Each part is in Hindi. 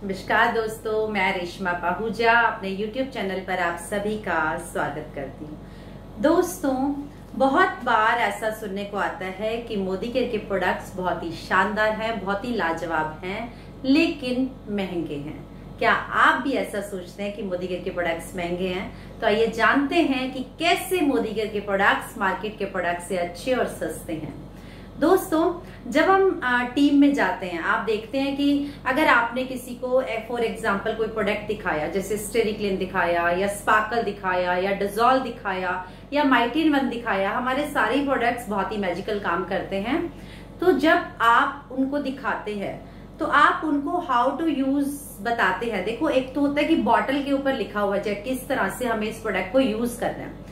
नमस्कार दोस्तों, मैं रेशमा पाहुजा अपने YouTube चैनल पर आप सभी का स्वागत करती हूँ। दोस्तों, बहुत बार ऐसा सुनने को आता है कि मोदी केयर के प्रोडक्ट्स बहुत ही शानदार हैं, बहुत ही लाजवाब हैं, लेकिन महंगे हैं। क्या आप भी ऐसा सोचते हैं कि मोदी केयर के प्रोडक्ट्स महंगे हैं? तो आइए जानते हैं कि कैसे मोदी केयर के प्रोडक्ट्स मार्केट के प्रोडक्ट्स से अच्छे और सस्ते हैं। दोस्तों, जब हम टीम में जाते हैं, आप देखते हैं कि अगर आपने किसी को फॉर एग्जांपल कोई प्रोडक्ट दिखाया, जैसे स्टेरिक्लिन दिखाया या स्पार्कल दिखाया या डिजॉल्व दिखाया या माइटिन वन दिखाया, हमारे सारे प्रोडक्ट्स बहुत ही मैजिकल काम करते हैं। तो जब आप उनको दिखाते हैं तो आप उनको हाउ टू यूज बताते हैं। देखो, एक तो होता है कि बॉटल के ऊपर लिखा हुआ है किस तरह से हमें इस प्रोडक्ट को यूज करना है।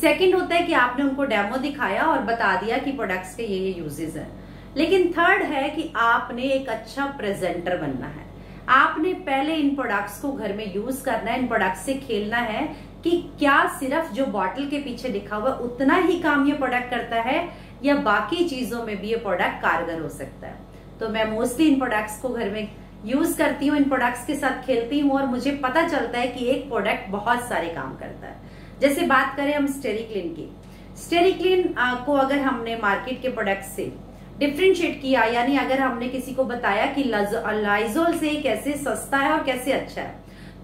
सेकंड होता है कि आपने उनको डेमो दिखाया और बता दिया कि प्रोडक्ट्स के ये यूजेस हैं। लेकिन थर्ड है कि आपने एक अच्छा प्रेजेंटर बनना है। आपने पहले इन प्रोडक्ट्स को घर में यूज करना है, इन प्रोडक्ट्स से खेलना है कि क्या सिर्फ जो बॉटल के पीछे लिखा हुआ उतना ही काम ये प्रोडक्ट करता है या बाकी चीजों में भी ये प्रोडक्ट कारगर हो सकता है। तो मैं मोस्टली इन प्रोडक्ट्स को घर में यूज करती हूँ, इन प्रोडक्ट्स के साथ खेलती हूँ और मुझे पता चलता है कि एक प्रोडक्ट बहुत सारे काम करता है। जैसे बात करें हम स्टेरिक्लिन की, स्टेरिक्लिन को अगर हमने मार्केट के प्रोडक्ट से डिफ्रेंशिएट किया, यानी अगर हमने किसी को बताया कि लाइजोल से कैसे सस्ता है और कैसे अच्छा है,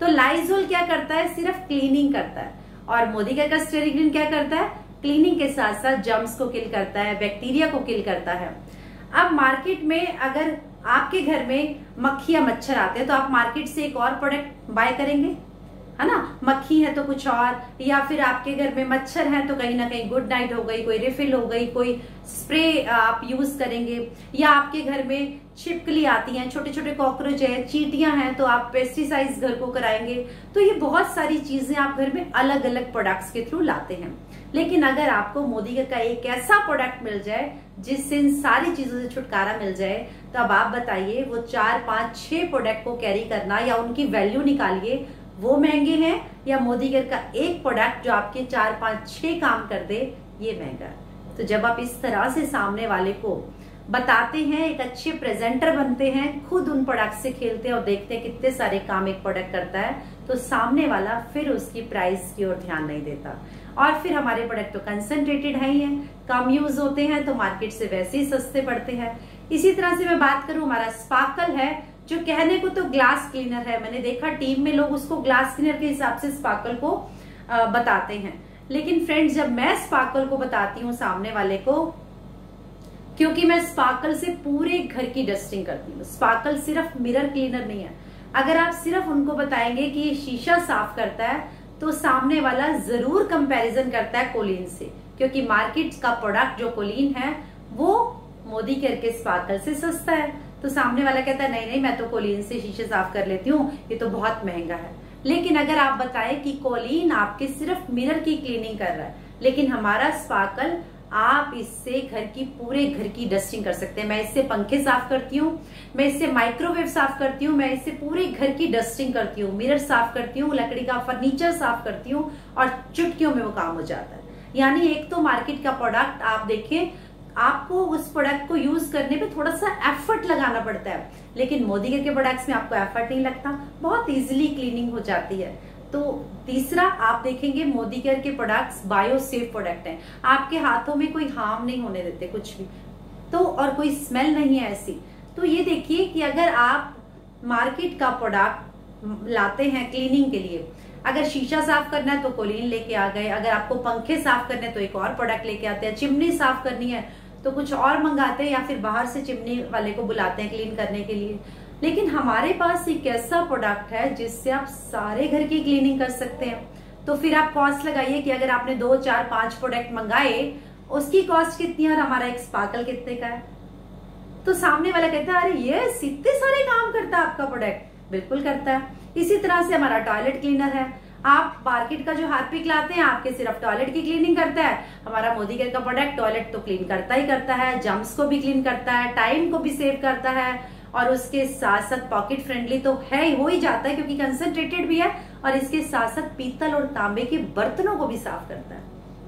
तो लाइजोल क्या करता है? सिर्फ क्लीनिंग करता है। और मोदी केयर का स्टेरिक्लिन क्या करता है? क्लीनिंग के साथ साथ जर्म्स को किल करता है, बैक्टीरिया को किल करता है। अब मार्केट में अगर आपके घर में मक्खी या मच्छर आते हैं तो आप मार्केट से एक और प्रोडक्ट बाय करेंगे, है ना? मक्खी है तो कुछ और, या फिर आपके घर में मच्छर है तो कहीं ना कहीं गुड नाइट हो गई, कोई रिफिल हो गई, कोई स्प्रे आप यूज करेंगे। या आपके घर में छिपकली आती हैं, छोटे छोटे कॉकरोच है, चींटियां हैं तो आप पेस्टिसाइड्स घर को कराएंगे। तो ये बहुत सारी चीजें आप घर में अलग अलग प्रोडक्ट्स के थ्रू लाते हैं। लेकिन अगर आपको मोदी केयर का एक ऐसा प्रोडक्ट मिल जाए जिससे इन सारी चीजों से छुटकारा मिल जाए, तो अब आप बताइए वो 4, 5, 6 प्रोडक्ट को कैरी करना या उनकी वैल्यू निकालिए, वो महंगे हैं या मोदी केयर का एक प्रोडक्ट जो आपके 4, 5, 6 काम कर दे, ये महंगा है। तो जब आप इस तरह से सामने वाले को बताते हैं, एक अच्छे प्रेजेंटर बनते हैं, खुद उन प्रोडक्ट से खेलते हैं और देखते हैं कितने सारे काम एक प्रोडक्ट करता है, तो सामने वाला फिर उसकी प्राइस की ओर ध्यान नहीं देता। और फिर हमारे प्रोडक्ट तो कंसंट्रेटेड है ही है, कम यूज होते हैं, तो मार्केट से वैसे ही सस्ते पड़ते हैं। इसी तरह से मैं बात करूं, हमारा स्पार्कल है जो कहने को तो ग्लास क्लीनर है। मैंने देखा टीम में लोग उसको ग्लास क्लीनर के हिसाब से स्पार्कल को बताते हैं। लेकिन फ्रेंड्स, जब मैं स्पार्कल को बताती हूँ सामने वाले को, क्योंकि मैं स्पार्कल से पूरे घर की डस्टिंग करती हूँ। स्पार्कल सिर्फ मिरर क्लीनर नहीं है। अगर आप सिर्फ उनको बताएंगे कि ये शीशा साफ करता है तो सामने वाला जरूर कंपैरिजन करता है कोलिन से, क्योंकि मार्केट का प्रोडक्ट जो कोलिन है वो मोदी केयर के स्पार्कल से सस्ता है। तो सामने वाला कहता है नहीं नहीं, मैं तो कोलिन से शीशे साफ कर लेती हूँ, ये तो बहुत महंगा है। लेकिन अगर आप बताएं कि कोलिन आपके सिर्फ मिरर की क्लीनिंग कर रहा है, लेकिन हमारा स्पार्कल आप इससे पूरे घर की डस्टिंग कर सकते हैं। मैं इससे पंखे साफ करती हूँ, मैं इससे माइक्रोवेव साफ करती हूँ, मैं इससे पूरे घर की डस्टिंग करती हूँ, मिरर साफ करती हूँ, लकड़ी का फर्नीचर साफ करती हूँ और चुटकियों में वो काम हो जाता है। यानी एक तो मार्केट का प्रोडक्ट आप देखें, आपको उस प्रोडक्ट को यूज करने पे थोड़ा सा एफर्ट लगाना पड़ता है, लेकिन मोदी केयर के प्रोडक्ट्स में आपको एफर्ट नहीं लगता, बहुत इजीली क्लीनिंग हो जाती है। तो तीसरा आप देखेंगे, मोदी केयर के प्रोडक्ट्स बायो सेफ प्रोडक्ट हैं। आपके हाथों में कोई हार्म नहीं होने देते कुछ भी, तो और कोई स्मेल नहीं है ऐसी। तो ये देखिए कि अगर आप मार्केट का प्रोडक्ट लाते हैं क्लीनिंग के लिए, अगर शीशा साफ करना है तो कोलिन लेके आ गए, अगर आपको पंखे साफ करने तो एक और प्रोडक्ट लेके आते हैं, चिमनी साफ करनी है तो कुछ और मंगाते हैं या फिर बाहर से चिमनी वाले को बुलाते हैं क्लीन करने के लिए। लेकिन हमारे पास एक ऐसा प्रोडक्ट है जिससे आप सारे घर की क्लीनिंग कर सकते हैं। तो फिर आप कॉस्ट लगाइए कि अगर आपने 2, 4, 5 प्रोडक्ट मंगाए, उसकी कॉस्ट कितनी है और हमारा एक स्पार्कल कितने का है। तो सामने वाला कहता है अरे ये इतने सारे काम करता है आपका प्रोडक्ट। बिल्कुल करता है। इसी तरह से हमारा टॉयलेट क्लीनर है। आप मार्केट का जो हार्पिक लाते हैं आपके सिर्फ टॉयलेट की क्लीनिंग करता है, हमारा मोदी केयर का प्रोडक्ट टॉयलेट तो क्लीन करता ही करता है, जर्म्स को भी क्लीन करता है, टाइम को भी सेव करता है और उसके साथ साथ पॉकेट फ्रेंडली तो है, हो ही जाता है क्योंकि कंसंट्रेटेड भी है, और इसके साथ साथ पीतल और तांबे के बर्तनों को भी साफ करता है।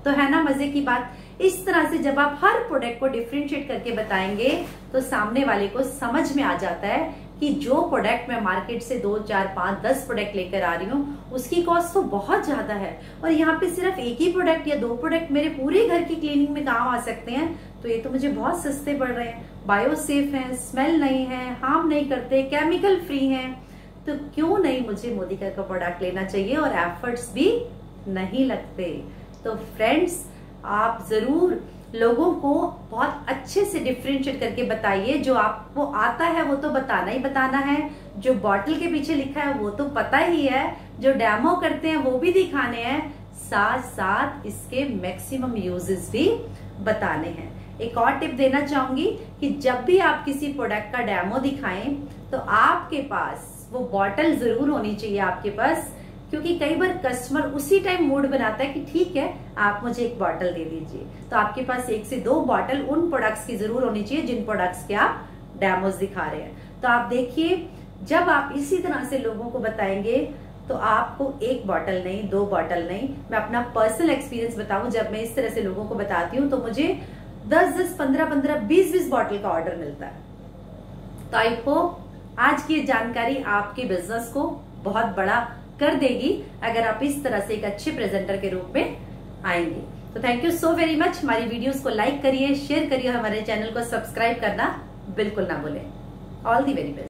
तो है ना मजे की बात। इस तरह से जब आप हर प्रोडक्ट को डिफ्रेंशिएट करके बताएंगे तो सामने वाले को समझ में आ जाता है कि कि जो प्रोडक्ट मैं मार्केट से 2, 4, 5, 10 प्रोडक्ट लेकर आ रही हूँ उसकी कॉस्ट तो बहुत ज्यादा है, और यहाँ पे सिर्फ एक ही प्रोडक्ट या 2 प्रोडक्ट मेरे पूरे घर की क्लीनिंग में काम आ सकते हैं, तो ये तो मुझे बहुत सस्ते पड़ रहे हैं, बायो सेफ है, स्मेल नहीं है, हार्म नहीं करते, केमिकल फ्री है, तो क्यों नहीं मुझे मोदी केयर का प्रोडक्ट लेना चाहिए और एफर्ट्स भी नहीं लगते। तो फ्रेंड्स, आप जरूर लोगों को बहुत अच्छे से डिफरेंशिएट करके बताइए। जो आपको आता है वो तो बताना ही बताना है, जो बॉटल के पीछे लिखा है वो तो पता ही है, जो डेमो करते हैं वो भी दिखाने हैं, साथ साथ इसके मैक्सिमम यूजेस भी बताने हैं। एक और टिप देना चाहूंगी कि जब भी आप किसी प्रोडक्ट का डेमो दिखाएं तो आपके पास वो बॉटल जरूर होनी चाहिए आपके पास, क्योंकि कई बार कस्टमर उसी टाइम मूड बनाता है कि ठीक है आप मुझे एक बॉटल दे दीजिए, तो आपके पास 1 से 2 बॉटल उन प्रोडक्ट्स की जरूर होनी चाहिए जिन प्रोडक्ट्स के आप डेमोज दिखा रहे हैं। तो आप देखिए, जब आप इसी तरह से लोगों को बताएंगे तो आपको 1 बॉटल नहीं, 2 बॉटल नहीं, मैं अपना पर्सनल एक्सपीरियंस बताऊं, जब मैं इस तरह से लोगों को बताती हूँ तो मुझे 10-10, 15-15, 20-20 बॉटल का ऑर्डर मिलता है। तो आई होप आज की जानकारी आपके बिजनेस को बहुत बड़ा कर देगी अगर आप इस तरह से एक अच्छे प्रेजेंटर के रूप में आएंगे। तो thank you so very much. हमारी वीडियोस को लाइक करिए, शेयर करिए, हमारे चैनल को सब्सक्राइब करना बिल्कुल ना भूलें। All the very best.